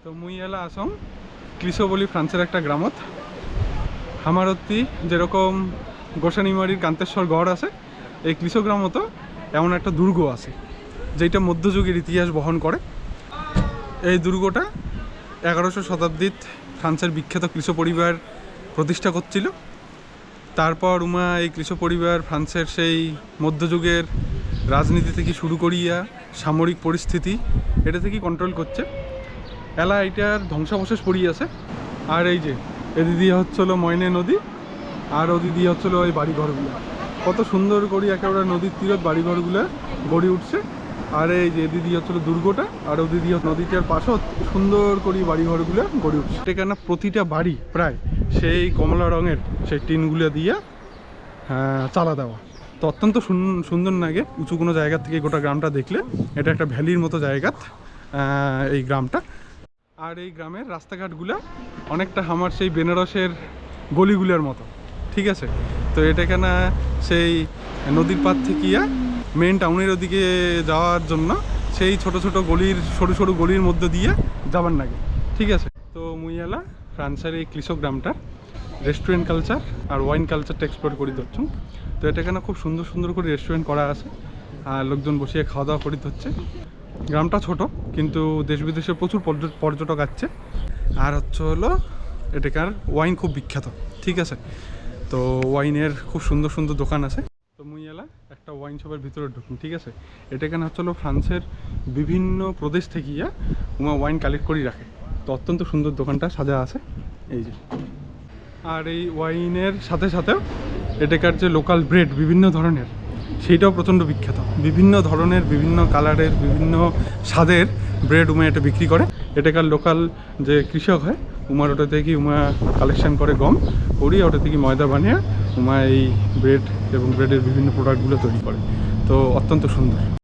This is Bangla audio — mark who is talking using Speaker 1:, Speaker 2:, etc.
Speaker 1: তো মুই এলা আসম ক্লিসো বলি ফ্রান্সের একটা গ্রামত। হামারত্তি যেরকম গোসানিমারির কান্তেশ্বর গড় আছে, এই ক্লিসো গ্রামতো এমন একটা দুর্গ আছে যেটা মধ্যযুগের ইতিহাস বহন করে। এই দুর্গটা 11শো শতাব্দীত ফ্রান্সের বিখ্যাত ক্লিসো পরিবার প্রতিষ্ঠা করছিল। তারপর এই ক্লিসো পরিবার ফ্রান্সের সেই মধ্যযুগের রাজনীতি থেকে শুরু করিয়া সামরিক পরিস্থিতি এটা থেকেই কন্ট্রোল করছে। এলা এইটার ধ্বংসাবশেষ পড়িয়ে আছে। আর এই যে এদিকে হচ্ছিল ময়নে নদী, আর ওদিকে হচ্ছিল ওই বাড়িঘরগুলো। কত সুন্দর করে একেবারে নদীর তীরত বাড়িঘরগুলো গড়ে উঠছে। আর এই যে এদিকে হচ্ছিল দুর্গটা, আর ওদিকে নদীটার পাশত সুন্দর করে বাড়িঘরগুলো গড়ে উঠছে। এখানে প্রতিটা বাড়ি প্রায় সেই কমলা রঙের সেই টিনগুলো দিয়ে চালা দেওয়া। তো অত্যন্ত সুন্দর লাগে উঁচু কোনো জায়গা থেকে গোটা গ্রামটা দেখলে। এটা একটা ভ্যালির মতো জায়গা এই গ্রামটা। আর এই গ্রামের রাস্তাঘাটগুলো অনেকটা আমার সেই বেনারসের গলিগুলোর মতো, ঠিক আছে। তো এটা কেন সেই নদীর পাড় থেকে মেন টাউনের ওদিকে যাওয়ার জন্য সেই ছোট ছোট গলির সরু সরু গলির মধ্যে দিয়ে যাবার লাগে, ঠিক আছে। তো মুইয়ালা ফ্রান্সের এই ক্লিসো গ্রামটা রেস্টুরেন্ট কালচার আর ওয়াইন কালচারটা এক্সপ্লোর করি ধরছুম। তো এটা কেন খুব সুন্দর সুন্দর করে রেস্টুরেন্ট করা আছে, আর লোকজন বসিয়ে খাওয়া দাওয়া করি হচ্ছে। গ্রামটা ছোট, কিন্তু দেশ বিদেশে প্রচুর পর্যটক আসছে। আর হলো এটাকার ওয়াইন খুব বিখ্যাত, ঠিক আছে। তো ওয়াইনের খুব সুন্দর সুন্দর দোকান আছে। তো মুই এলা একটা ওয়াইন শপের ভিতরে ঢুকুন, ঠিক আছে। এটা কেন হচ্ছিল ফ্রান্সের বিভিন্ন প্রদেশ থেকে ওয়াইন কালেক্ট করে রাখে। তো অত্যন্ত সুন্দর দোকানটা সাজা আছে এই যে। আর এই ওয়াইনের সাথে সাথেও এটাকার যে লোকাল ব্রেড বিভিন্ন ধরনের, সেইটাও প্রচণ্ড বিখ্যাত। বিভিন্ন ধরনের বিভিন্ন কালারের বিভিন্ন স্বাদের ব্রেড এটা বিক্রি করে। এটাকার লোকাল যে কৃষক হয় ওটা থেকে কালেকশন করে গম করিয়ে ওটা থেকে ময়দা বানিয়ে এই ব্রেড এবং ব্রেডের বিভিন্ন প্রোডাক্টগুলো তৈরি করে। তো অত্যন্ত সুন্দর।